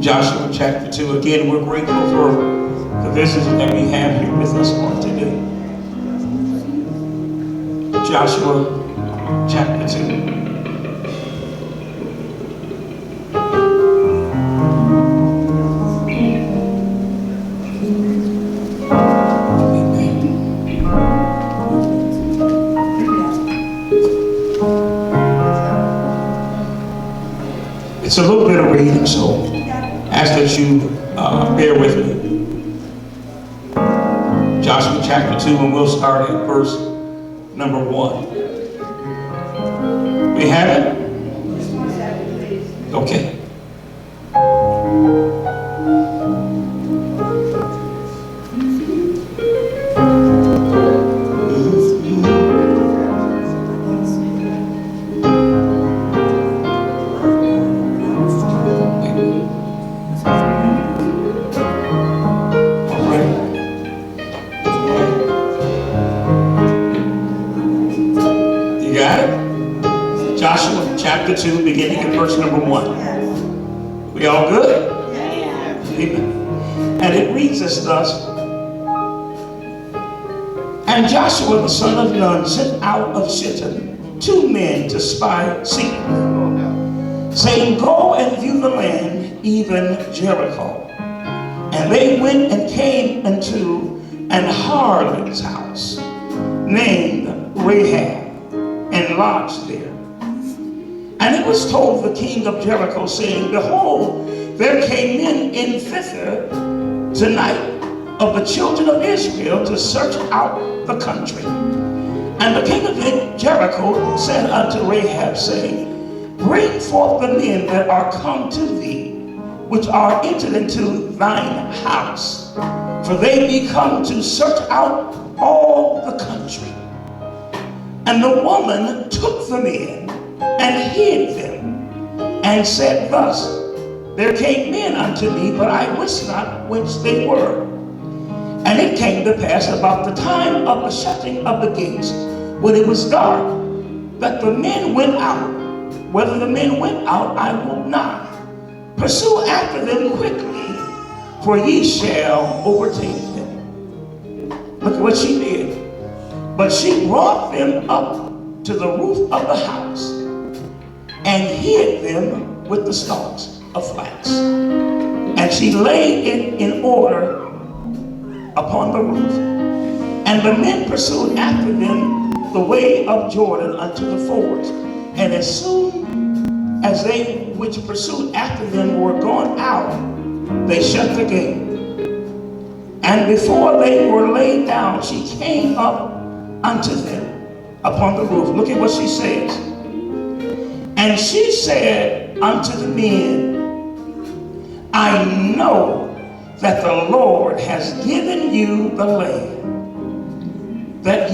Joshua chapter 2. Again, we're grateful for the visitors that we have here with us on today. Joshua chapter 2. It's a little bit of reading, so ask that you bear with me. Joshua chapter 2, and we'll start at verse number 1. We have it? Okay. Chapter 2, beginning at verse number 1. We all good? Amen. And it reads as thus: And Joshua the son of Nun sent out of Shittim 2 men to spy secretly, saying, Go and view the land, even Jericho. And they went and came into an harlot's house named Rahab, and lodged there. And it was told the king of Jericho, saying, Behold, there came men in thither tonight of the children of Israel to search out the country. And the king of Jericho said unto Rahab, saying, Bring forth the men that are come to thee, which are entered into thine house, for they be come to search out all the country. And the woman took the men and hid them, and said thus, There came men unto me, but I wist not whence they were. And it came to pass about the time of the shutting of the gates, when it was dark, that the men went out. Whether the men went out, I will not. Pursue after them quickly, for ye shall overtake them. Look at what she did. But she brought them up to the roof of the house, and hid them with the stalks of flax. And she laid it in order upon the roof. And the men pursued after them the way of Jordan unto the fords. And as soon as they which pursued after them were gone out, they shut the gate. And before they were laid down, she came up unto them upon the roof. Look at what she says. And she said unto the men, I know that the Lord has given you the land, that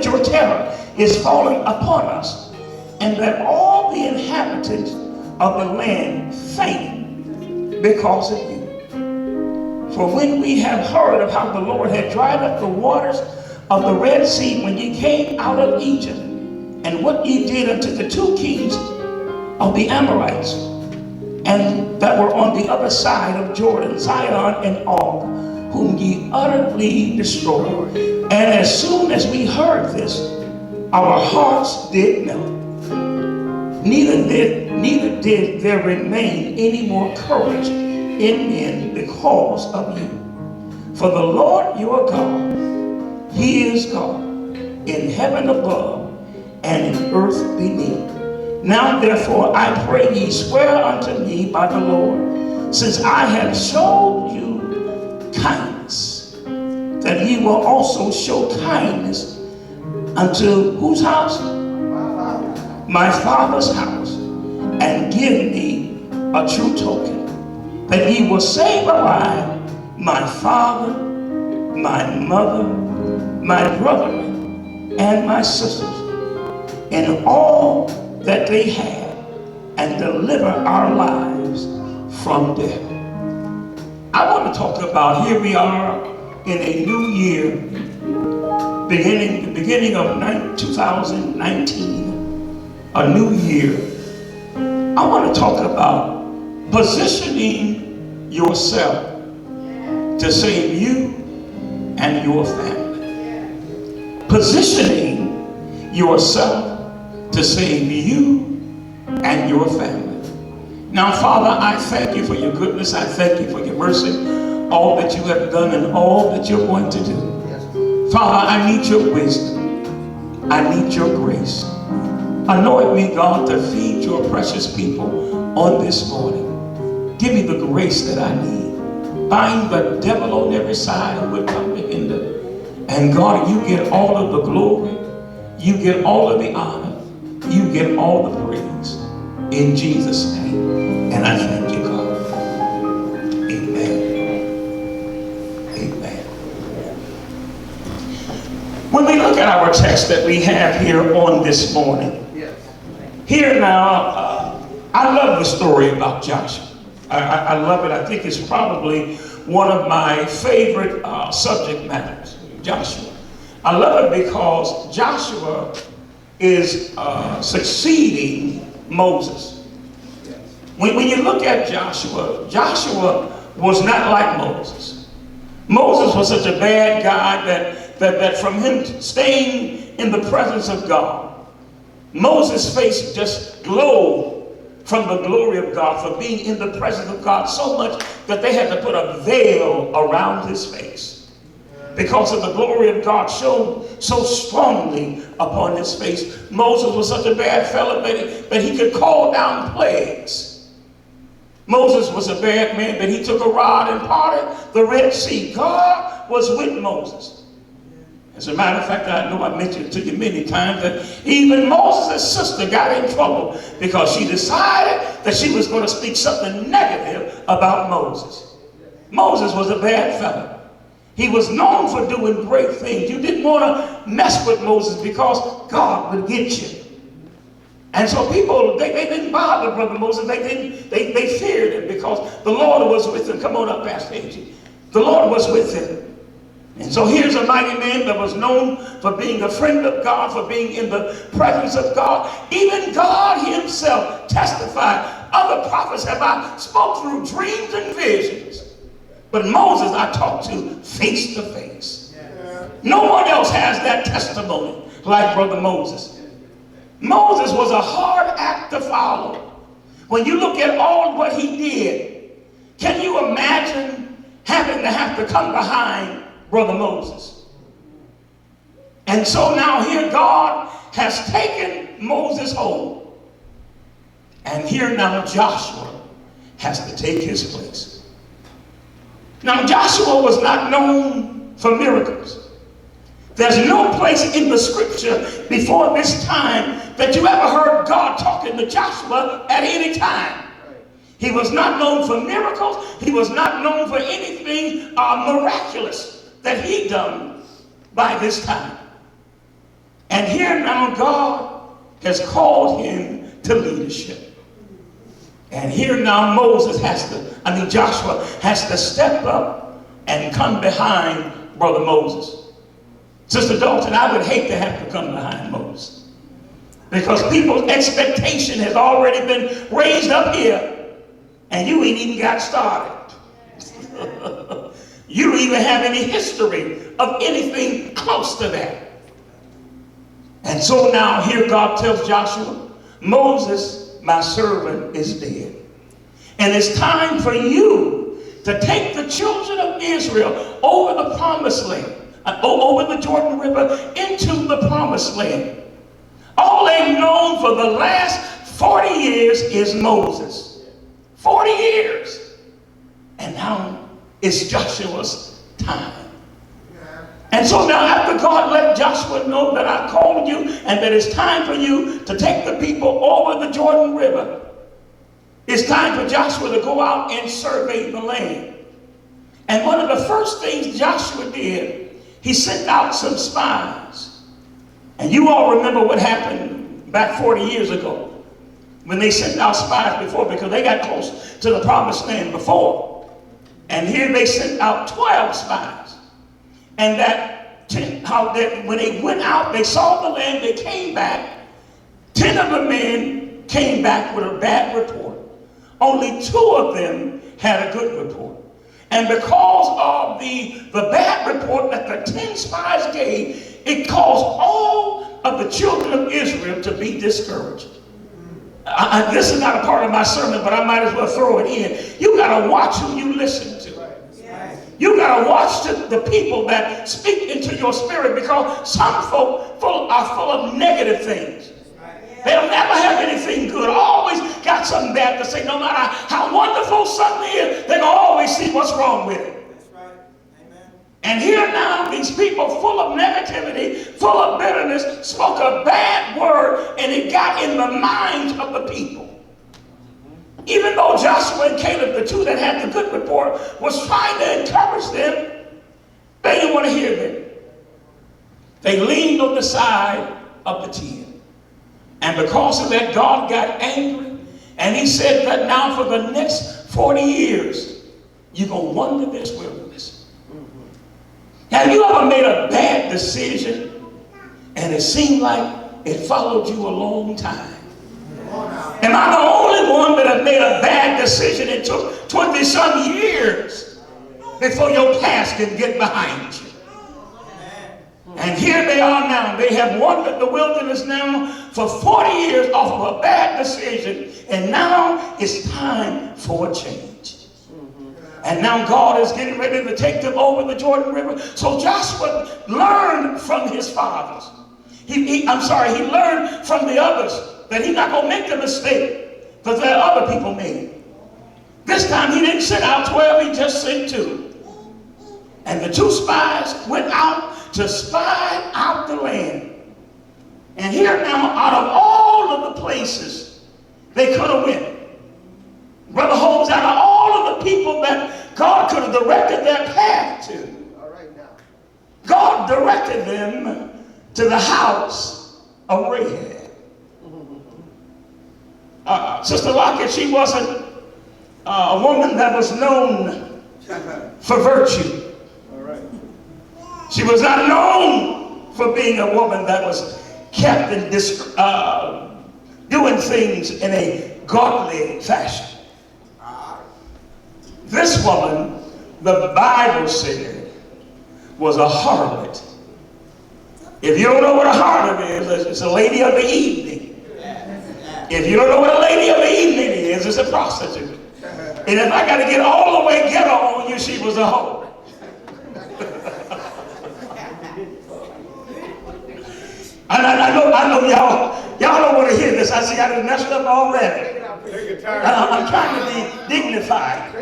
your terror is fallen upon us, and that all the inhabitants of the land faint because of you. For when we have heard of how the Lord had dried up the waters of the Red Sea when ye came out of Egypt, and what ye did unto the two kings of the Amorites, and that were on the other side of Jordan, Sihon and Og, whom ye utterly destroyed. And as soon as we heard this, our hearts did melt. Neither did there remain any more courage in men because of you. For the Lord your God, he is God, in heaven above and in earth beneath. Now therefore I pray ye, swear unto me by the Lord, since I have showed you kindness, that ye will also show kindness unto whose house? My father's house, and give me a true token, that ye will save alive my father, my mother, my brethren, and my sisters, and all that they have, and deliver our lives from death. I want to talk about, here we are in a new year, the beginning of 2019, a new year. I want to talk about positioning yourself to save you and your family. Positioning yourself to save you and your family. Now, Father, I thank you for your goodness. I thank you for your mercy, all that you have done and all that you're going to do. Father, I need your wisdom. I need your grace. Anoint me, God, to feed your precious people on this morning. Give me the grace that I need. Bind the devil on every side who would come to hinder. And God, you get all of the glory. You get all of the honor. You get all the praise. In Jesus' name. And I thank you, God. Amen. Amen. When we look at our text that we have here on this morning, here now, I love the story about Joshua. I love it. I think it's probably one of my favorite subject matters, Joshua. I love it because Joshua is succeeding Moses. When you look at Joshua, Joshua was not like Moses. Moses was such a bad guy that from him staying in the presence of God, Moses' face just glowed from the glory of God, for being in the presence of God so much that they had to put a veil around his face because of the glory of God shone so strongly upon his face. Moses was such a bad fellow that he could call down plagues. Moses was a bad man, but he took a rod and parted the Red Sea. God was with Moses. As a matter of fact, I know I mentioned it to you many times that even Moses' sister got in trouble because she decided that she was going to speak something negative about Moses. Moses was a bad fellow. He was known for doing great things. You didn't want to mess with Moses because God would get you. And so people, they didn't bother Brother Moses. They feared him because the Lord was with him. Come on up, Pastor A.G. The Lord was with him. And so here's a mighty man that was known for being a friend of God, for being in the presence of God. Even God himself testified. Other prophets have I spoke through dreams and visions. But Moses I talked to face to face. No one else has that testimony like Brother Moses. Moses was a hard act to follow. When you look at all what he did, can you imagine having to come behind Brother Moses? And so now here God has taken Moses home. And here now Joshua has to take his place. Now Joshua was not known for miracles. There's no place in the scripture before this time that you ever heard God talking to Joshua at any time. He was not known for miracles. He was not known for anything miraculous that he done by this time. And here now God has called him to leadership. And here now Joshua has to step up and come behind Brother Moses. Sister Dolton, I would hate to have to come behind Moses because people's expectation has already been raised up here and you ain't even got started. You don't even have any history of anything close to that. And so now here God tells Joshua, Moses, my servant, is dead. And it's time for you to take the children of Israel over the promised land, over the Jordan River into the promised land. All they've known for the last 40 years is Moses. 40 years. And now it's Joshua's time. And so now after God let Joshua know that I called you and that it's time for you to take the people over the Jordan River, it's time for Joshua to go out and survey the land. And one of the first things Joshua did, he sent out some spies. And you all remember what happened back 40 years ago when they sent out spies before because they got close to the promised land before. And here they sent out 12 spies. And when they went out, they saw the land, they came back. 10 of the men came back with a bad report. Only 2 of them had a good report. And because of the bad report that the 10 spies gave, it caused all of the children of Israel to be discouraged. This is not a part of my sermon, but I might as well throw it in. You got to watch who you listen to. You got to watch the people that speak into your spirit because some folk are full of negative things. They'll never have anything good. Always got something bad to say. No matter how wonderful something is, they're going to always see what's wrong with it. That's right. Amen. And here now, these people full of negativity, full of bitterness, spoke a bad word, and it got in the minds of the people. Even though Joshua and Caleb, the 2 that had the good report, was trying to encourage them, they didn't want to hear them. They leaned on the side of the 10. And because of that, God got angry. And he said that now for the next 40 years, you're going to wander this wilderness. Have you ever made a bad decision and it seemed like it followed you a long time? Am I the only one that have made a bad decision? It took 20-some years before your past can get behind you. And here they are now. They have wandered the wilderness now for 40 years off of a bad decision. And now it's time for a change. And now God is getting ready to take them over the Jordan River. So Joshua learned from his fathers. He learned from the others that he's not going to make the mistake that the other people made. This time he didn't send out 12, he just sent 2. And the 2 spies went out to spy out the land. And here now, out of all of the places they could have went, Brother Holmes, out of all of the people that God could have directed their path to, God directed them to the house of Rahab. Sister Lockett, she wasn't a woman that was known for virtue. She was not known for being a woman that was kept in doing things in a godly fashion. This woman, the Bible said, was a harlot. If you don't know what a harlot is, it's a lady of the evening. If you don't know what a lady of the evening is, it's a prostitute. And if I got to get all the way ghetto on you, she was a hoe. I know y'all don't want to hear this. I see I done messed up already. I'm trying to be dignified.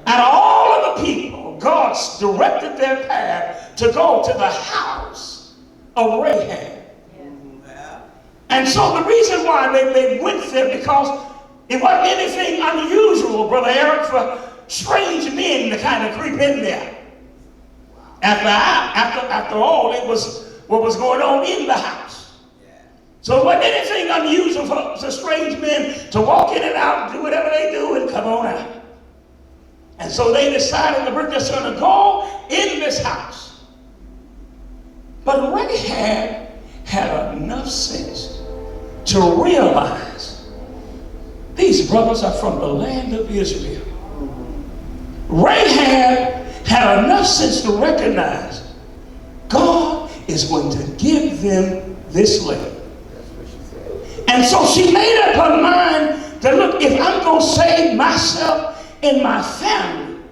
Out of all of the people, God directed their path to go to the house of Rahab. And so the reason why they went there, because it wasn't anything unusual, Brother Eric, for strange men to kind of creep in there. After all, it was what was going on in the house. So it wasn't anything unusual for strange men to walk in and out and do whatever they do and come on out. And so they decided that we're just going to go in this house. But Rahab had enough sense to realize these brothers are from the land of Israel. Rahab had enough sense to recognize God is going to give them this land. And so she made up her mind that, look, if I'm going to save myself and my family,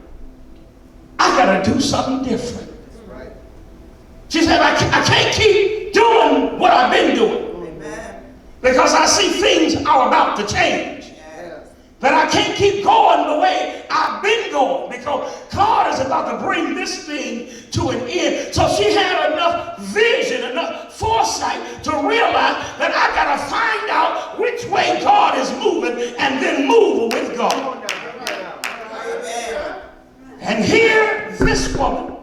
I got to do something different. She said, I can't keep doing what I've been doing. Because I see things are about to change. That I can't keep going the way I've been going, because God is about to bring this thing to an end. So she had enough vision, enough foresight to realize that I got to find out which way God is moving and then move with God. And here this woman,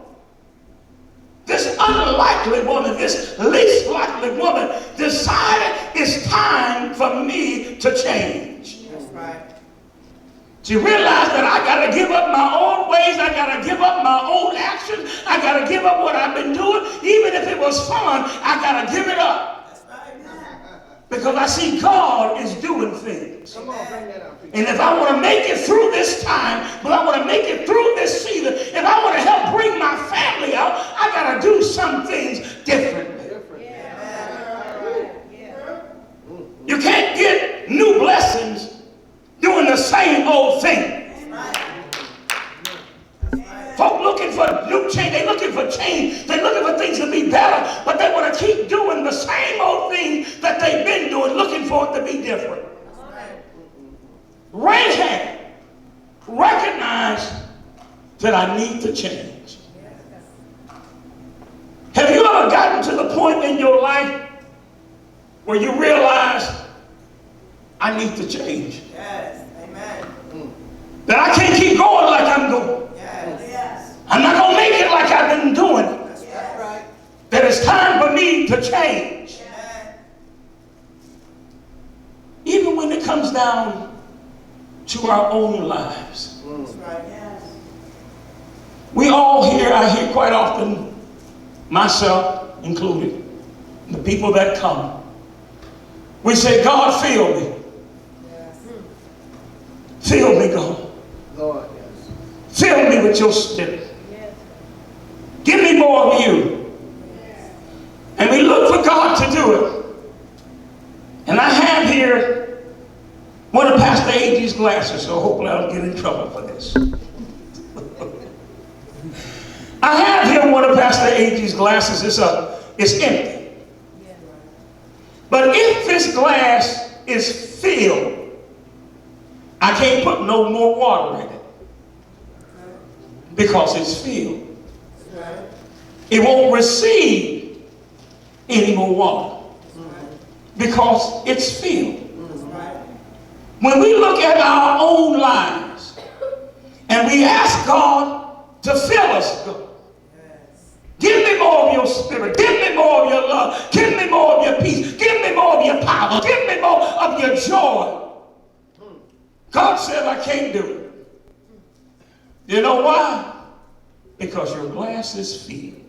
this unlikely woman, this least likely woman decided it's time for me to change. That's right. She realized that I got to give up my own ways. I got to give up my own actions. I got to give up what I've been doing. Even if it was fun, I got to give it up. Because I see God is doing things. Come on, bring that up. And if I want to make it through this time, but I want to make it through this season, if I want to help bring my family out, I got to do some things differently. You can't get new blessings doing the same old thing. Folk looking for new change. They're looking for change. They're looking for things to be better, but they want to keep doing the same old thing that they've been doing, looking for it to be different. Rahab recognized that I need to change. Have you ever gotten to the point in your life where you realize I need to change? Yes, amen. That I can't keep going like I'm going. Yes. I'm not going to make it like I've been doing. That's right. That it's time for me to change. Yes. Even when it comes down to our own lives. That's right, yes. We all hear, I hear quite often, myself included, the people that come. We say, God, fill me. Yes. Fill me, God. Lord, yes. Fill me with your spirit. Yes. Give me more AG's glasses, so hopefully I don't get in trouble for this. I have here one of Pastor AG's glasses. It's empty. But if this glass is filled, I can't put no more water in it because it's filled. It won't receive any more water because it's filled. When we look at our own lives and we ask God to fill us, give me more of your spirit, give me more of your love, give me more of your peace, give me more of your power, give me more of your joy. God said I can't do it. You know why? Because your glass is filled.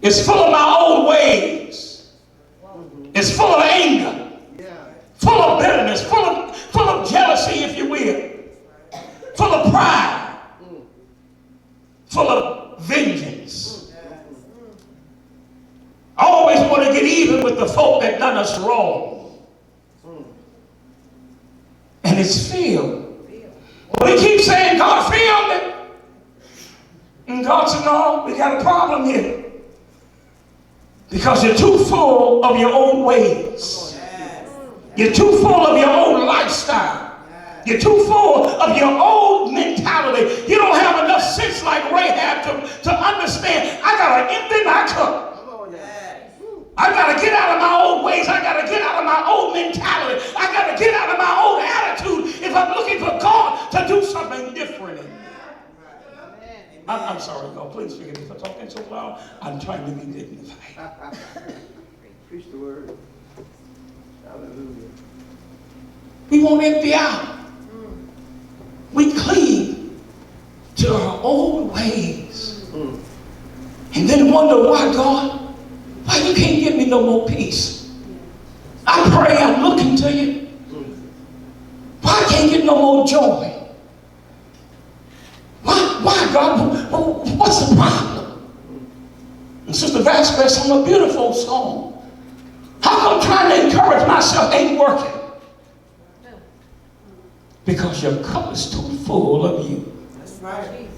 It's full of my old ways. It's full of anger, full of bitterness, full of jealousy, if you will, full of pride, full of vengeance. I always want to get even with the folk that done us wrong. And it's filled. We keep saying, God filled it. And God said, no, we got a problem here. Because you're too full of your own ways. You're too full of your own lifestyle. You're too full of your old mentality. You don't have enough sense like Rahab to understand, I got to empty my cup. I got to get out of my old ways. I got to get out of my old mentality. I got to get out of my old attitude if I'm looking for God to do something different in me. I'm sorry, God. Please forgive me for talking so loud. I'm trying to be dignified. Preach the word. Hallelujah. We won't empty out. We cleave to our old ways. And then wonder why, God, why you can't give me no more peace? I pray, I'm looking to you. Why I can't get no more joy? Why, God? What's the problem? And Sister Vasquez sung a beautiful song. How come trying to encourage myself ain't working? Because your cup is too full of you. That's right.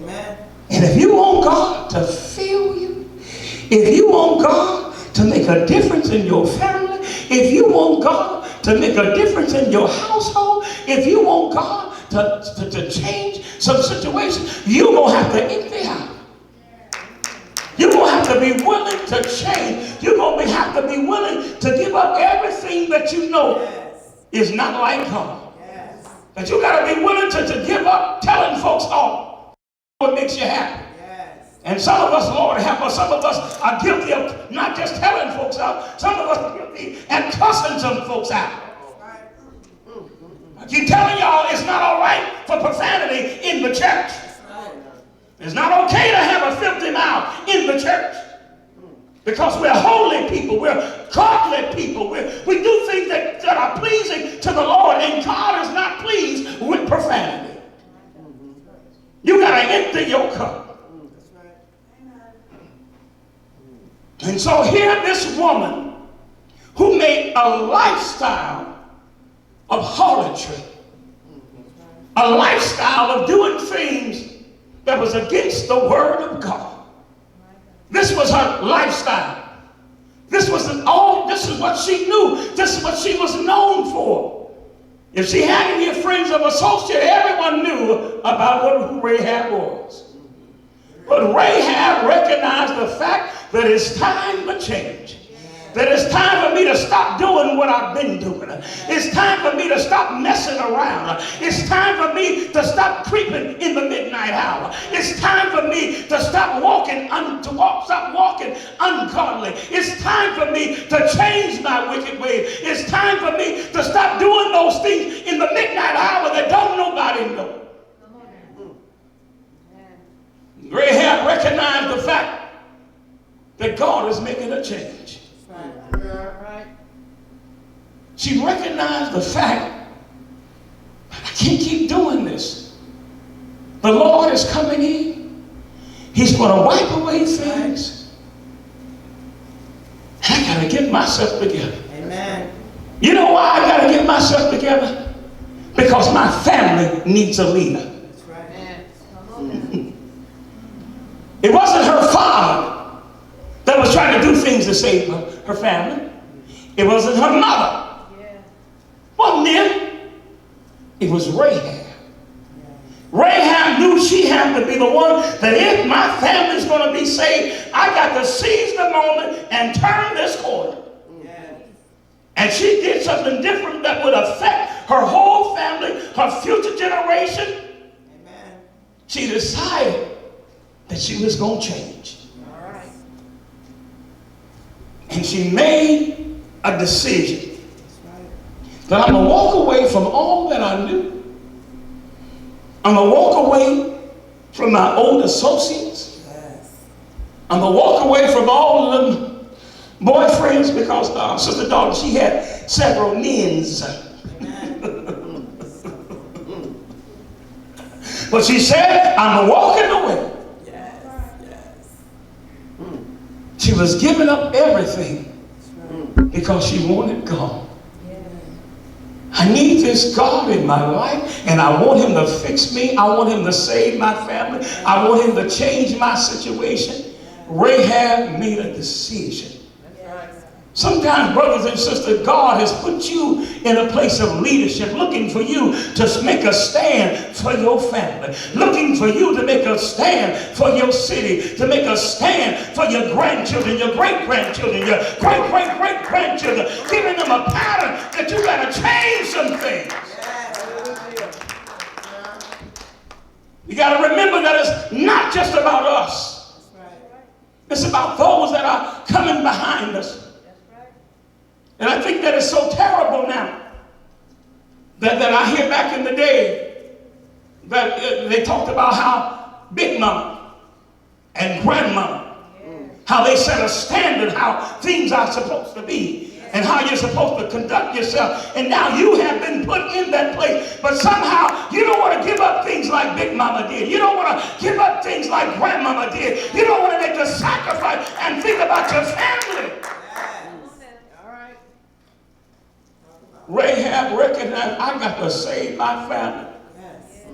Amen. And if you want God to fill you, if you want God to make a difference in your family, if you want God to make a difference in your household, if you want God to change some situations, you're going to have to empty out. You're going to have to be willing to change. You're going to have to be willing to give up everything that you know is not like God. That you got to be willing to give up telling folks all what makes you happy. And some of us, Lord help us, some of us are guilty of not just telling folks out, some of us are guilty and cussing some folks out. I keep telling y'all it's not all right for profanity in the church. It's not okay to have a filthy mouth in the church. Because we're holy people, we're godly people, we do things that are pleasing to the Lord, and God is not pleased with profanity. You got to empty your cup. And so here this woman who made a lifestyle of harlotry, a lifestyle of doing things that was against the word of God. This was her lifestyle. This is what she knew. This is what she was known for. If she had any friends or associates, everyone knew about who Rahab was. But Rahab recognized the fact that it's time to change. That it's time for me to stop doing what I've been doing. It's time for me to stop messing around. It's time for me to stop creeping in the midnight hour. It's time for me to stop walking ungodly. It's time for me to change my wicked ways. It's time for me to stop doing those things in the midnight hour that don't nobody know. Rahab recognized the fact that God is making a change. Right. She recognized the fact that I can't keep doing this. The Lord is coming in. He's going to wipe away things. And I got to get myself together. Amen. You know why I got to get myself together? Because my family needs a leader. That's right. It wasn't her father that was trying to do things to save her family. It wasn't her mother. Wasn't it? It was Rahab. Rahab knew she had to be the one that if my family's going to be saved, I got to seize the moment and turn this corner. And she did something different that would affect her whole family, her future generation. Amen. She decided that she was going to change. All right. And she made a decision That's right. that I'm going to walk away from all that I knew. I'm going to walk away from my old associates. Yes. I'm going to walk away from all of them boyfriends, because Sister Dolton, she had several men's. But she said, I'm walking away. Yes. Yes. She was giving up everything because she wanted God. I need this God in my life, and I want him to fix me. I want him to save my family. I want him to change my situation. Rahab made a decision. Sometimes, brothers and sisters, God has put you in a place of leadership, looking for you to make a stand for your family, looking for you to make a stand for your city, to make a stand for your grandchildren, your great-grandchildren, your great-great-great-grandchildren, giving them a pattern that you got to change some things. You got to remember that it's not just about us. It's about those that are coming behind us. And I think that is so terrible now that I hear back in the day that they talked about how Big Mama and Grandmama, how they set a standard, how things are supposed to be, and how you're supposed to conduct yourself. And now you have been put in that place, but somehow you don't want to give up things like Big Mama did. You don't want to give up things like Grandmama did. You don't want to make the sacrifice and think about your family. Rahab recognized, I got to save my family. Yes.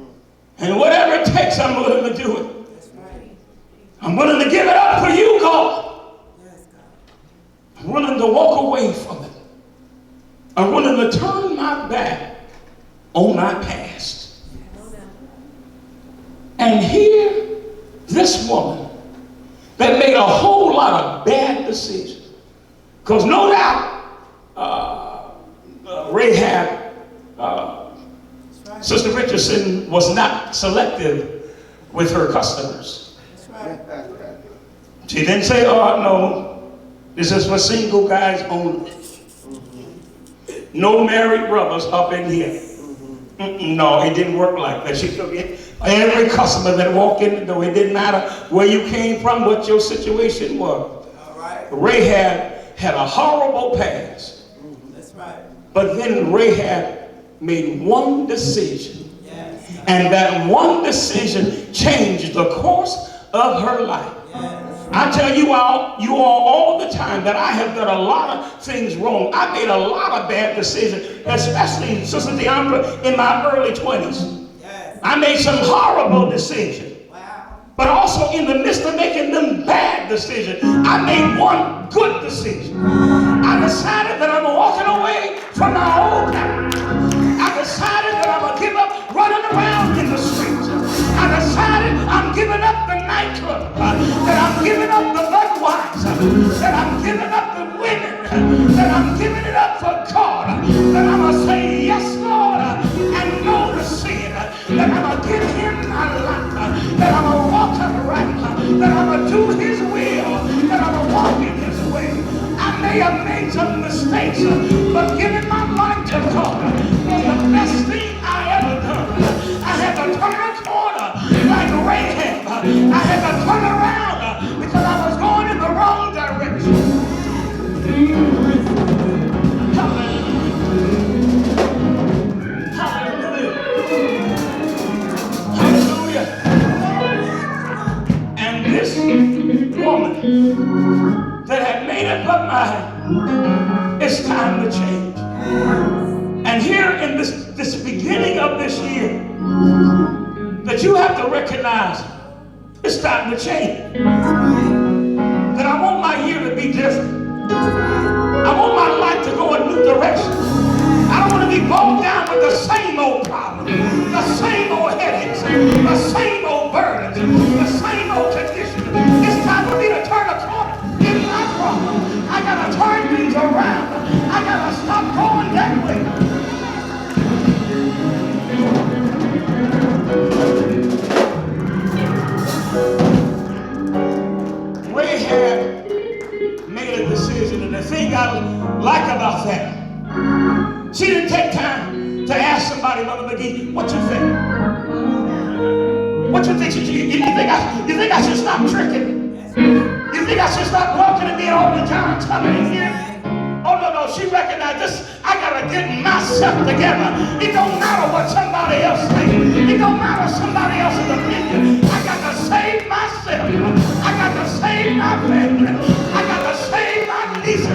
And whatever it takes, I'm willing to do it. That's right. I'm willing to give it up for you, God. Yes, God. I'm willing to walk away from it. I'm willing to turn my back on my past. And here, this woman that made a whole lot of bad decisions. Because no doubt, Rahab, Right. Sister Richardson was not selective with her customers. That's right. She didn't say, oh no, this is for single guys only. No married brothers up in here. No, it didn't work like that. She took it. Every customer that walked in the door, it didn't matter where you came from, what your situation was. All right. Rahab had a horrible past. That's right. But then Rahab made one decision. Yes. And that one decision changed the course of her life. Yes. I tell you all the time that I have done a lot of things wrong. I made a lot of bad decisions, especially, Sister Deandra, in my early 20s. Yes. I made some horrible decisions. Wow. But also in the midst of making them bad decisions, I made one good decision. I decided that I'm walking away from my old path. I decided that I'm going to give up running around in the streets. I decided I'm giving up the nightclub, that I'm giving up the Budweiser, that I'm giving up the women, that I'm giving it up for God, that I'm going to say yes, Lord, and no to sin, that I'm going to give him my life, that I'm going to walk upright, that I'm going to do his will, that I'm going to walk in his way. I may have made some mistakes, but giving my life to God, beginning of this year that you have to recognize it's time to change. That I want my year to be different. I want my life to go a new direction. I don't want to be bogged down with the same old problems, the same old headaches, the same old burdens, the same old conditions. It's time for me to turn a corner in my problem. I got to turn things around. I got to stop going that way. Rahab made a decision, and the thing I like about that, she didn't take time to ask somebody, Mother McGee, what you think? What you think? You think I should stop tricking? You think I should stop walking and being all the time coming in here? Oh, no, she recognized this. I got to get myself together. It don't matter what somebody else thinks. It don't matter somebody else's opinion. I got to save myself. I got to save my family. I got to save my nieces.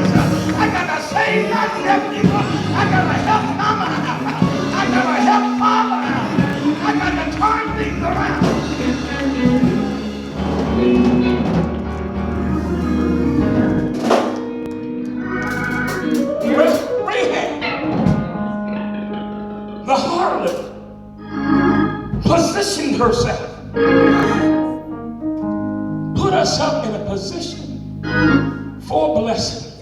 I got to save my nephew. I got to help mama out. I got to help mama out. I got to turn things around. Rahab, the harlot, positioned herself, put herself in a position for blessing.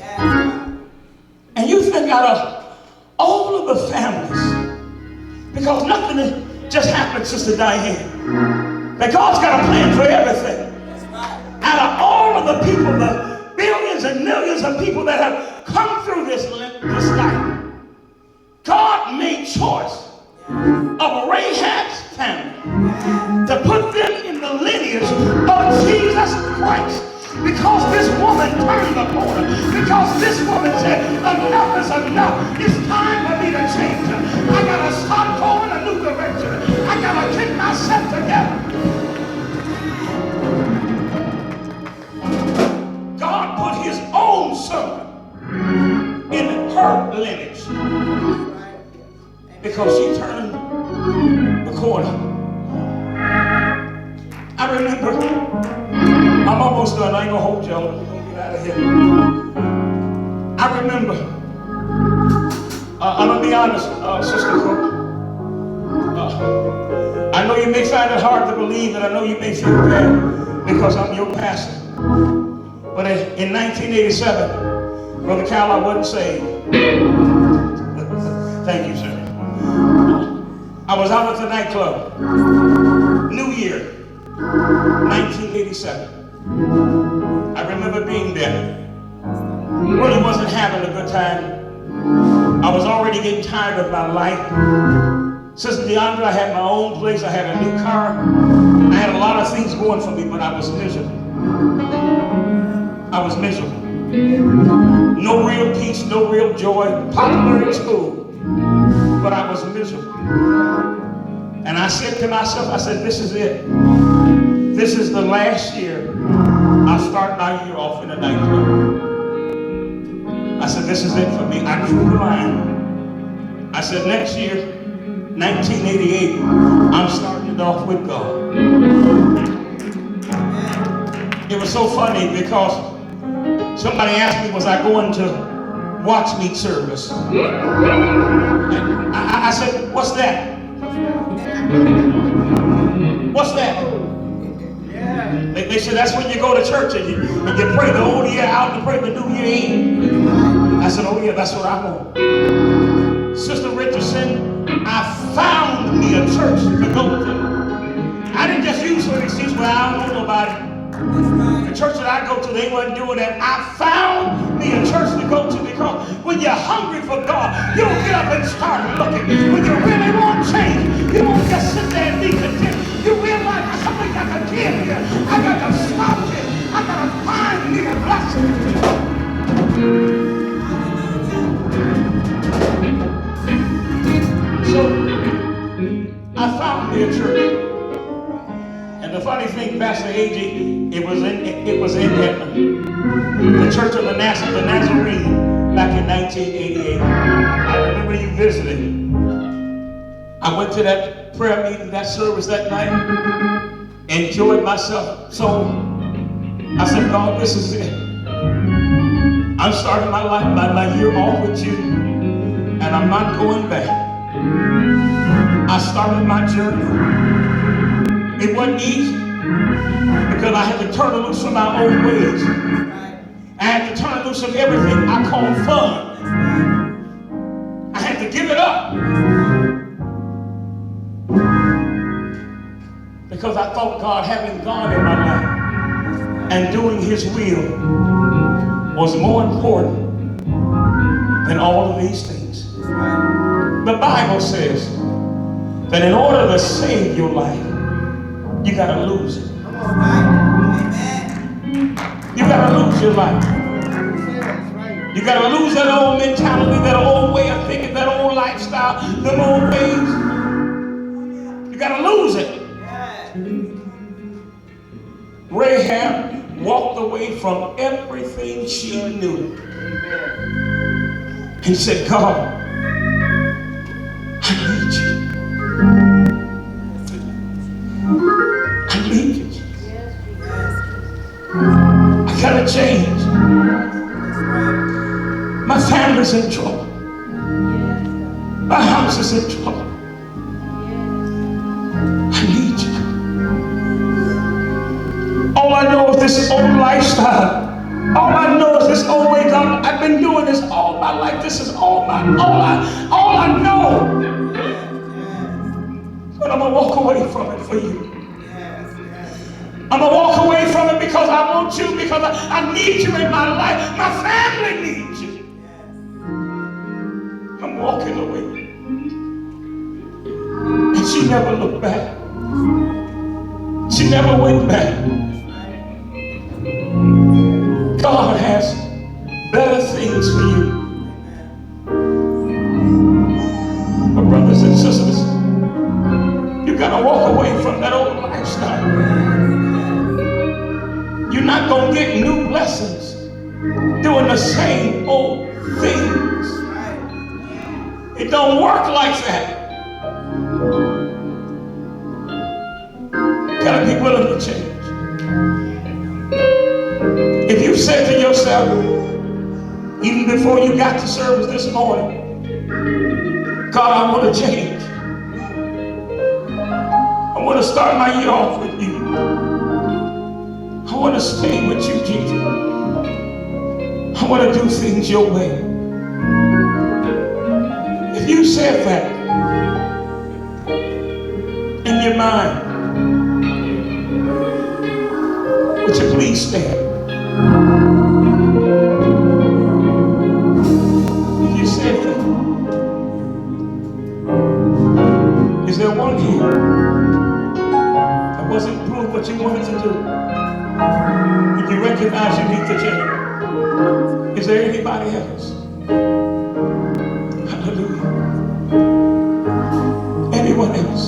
And you think out of all of the families, because nothing just happened, Sister Diane, that God's got a plan for everything. Out of all of the people, the billions and millions of people that have come through this life, God made choice of Rahab's family to put them in the lineage of Jesus Christ. Because this woman turned the corner. Because this woman said, enough is enough. It's time for me to change. I got to stop going a new direction. I got to get myself together. God put his own son in her lineage because she turned the corner. I remember, I'm almost done, I ain't gonna hold y'all, we're gonna get out of here. I remember, I'm gonna be honest, Sister Cook, I know you may find it hard to believe, and I know you may feel bad because I'm your pastor. But in 1987, Brother Cal, I wasn't saved. Thank you, sir. I was out at the nightclub. New Year, 1987. I remember being there. Really wasn't having a good time. I was already getting tired of my life. Sister DeAndre, I had my own place. I had a new car. I had a lot of things going for me, but I was miserable. I was miserable. No real peace, no real joy. Popular in school, but I was miserable. And I said to myself, I said, this is it. This is the last year I'll start my year off in a nightclub. I said, this is it for me. I drew the line. I said, next year, 1988, I'm starting it off with God. It was so funny because somebody asked me, was I going to watch meet service? And I said, what's that? What's that? They said, that's when you go to church and you pray the old year out and pray the new year in. I said, oh yeah, that's what I want. Sister Richardson, I found me a church to go to. I didn't just use for an excuse, well, I don't know nobody. The church that I go to, they wasn't doing that. I found me a church to go to because when you're hungry for God, you don't get up and start looking. When you really want change, you don't just sit there and be content. You realize something got to give here. I got to stop it. I got to find me a blessing. So I found me a church. And the funny thing, Pastor A.J., it was in Edmond, the Church of the Nazarene, back in 1988. I remember you visiting. I went to that prayer meeting, that service that night, enjoyed myself. So I said, God, this is it. I'm starting my life, my year off with you, and I'm not going back. I started my journey. It wasn't easy because I had to turn loose from my old ways. I had to turn loose from everything I call fun. I had to give it up because I thought God, having God in my life and doing His will was more important than all of these things. The Bible says that in order to save your life, you got to lose it. You got to lose your life. You got to lose that old mentality, that old way of thinking, that old lifestyle, them old ways. You got to lose it. Rahab walked away from everything she knew and said, God, I need you. I need you. I gotta change. My family's in trouble. My house is in trouble. I need you. All I know is this old lifestyle. All I know is this old way God. I've been doing this all my life. This is all I know. But I'm gonna walk away from it for you. I'm gonna walk away from it because I want you, because I need you in my life. My family needs you. I'm walking away. And she never looked back. She never went back. God has better things for you. But brothers and sisters, you gotta walk away from that old lifestyle. You're not gonna get new blessings doing the same old things. It don't work like that. Gotta be willing to change. If you said to yourself, even before you got to service this morning, God, I want to change. I want to start my year off with you. I want to stay with you, Jesus. I want to do things your way. If you said that in your mind, would you please stand? If you said that, is there one here that wasn't doing what you wanted to do? And you recognize you need to change? Is there anybody else? Hallelujah. Anyone else?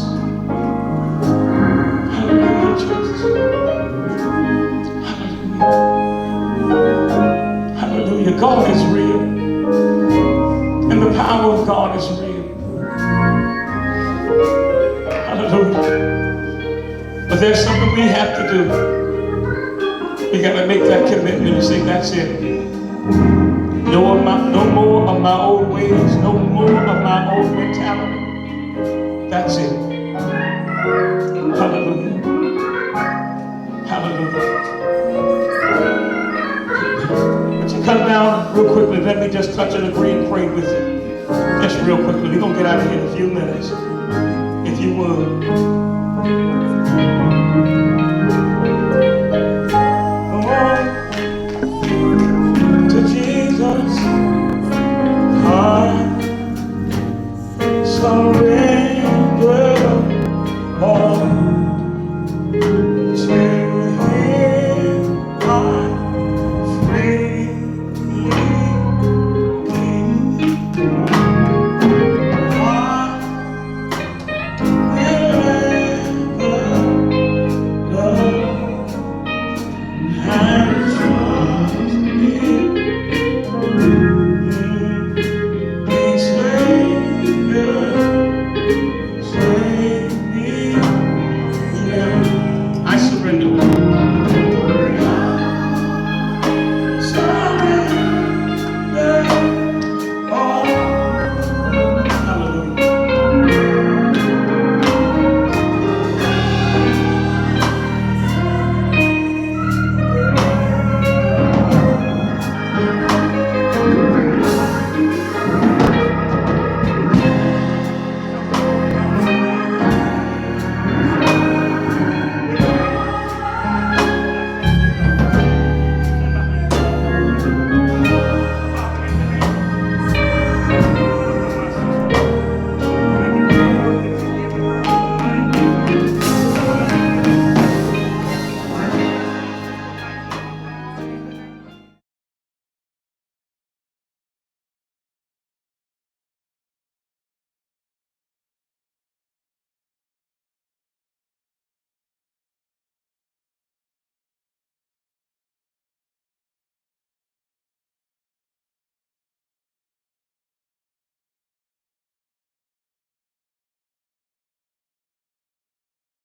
Hallelujah, Jesus. Hallelujah. God is real. And the power of God is real. Hallelujah. But there's something we have to do. We got to make that commitment and say, that's it. No more of my old ways. No more of my old mentality. That's it. Hallelujah. Hallelujah. Would you come down real quickly? Let me just touch and agree and pray with you. Just real quickly. We're going to get out of here in a few minutes. If you would. Come on to Jesus. I surrender.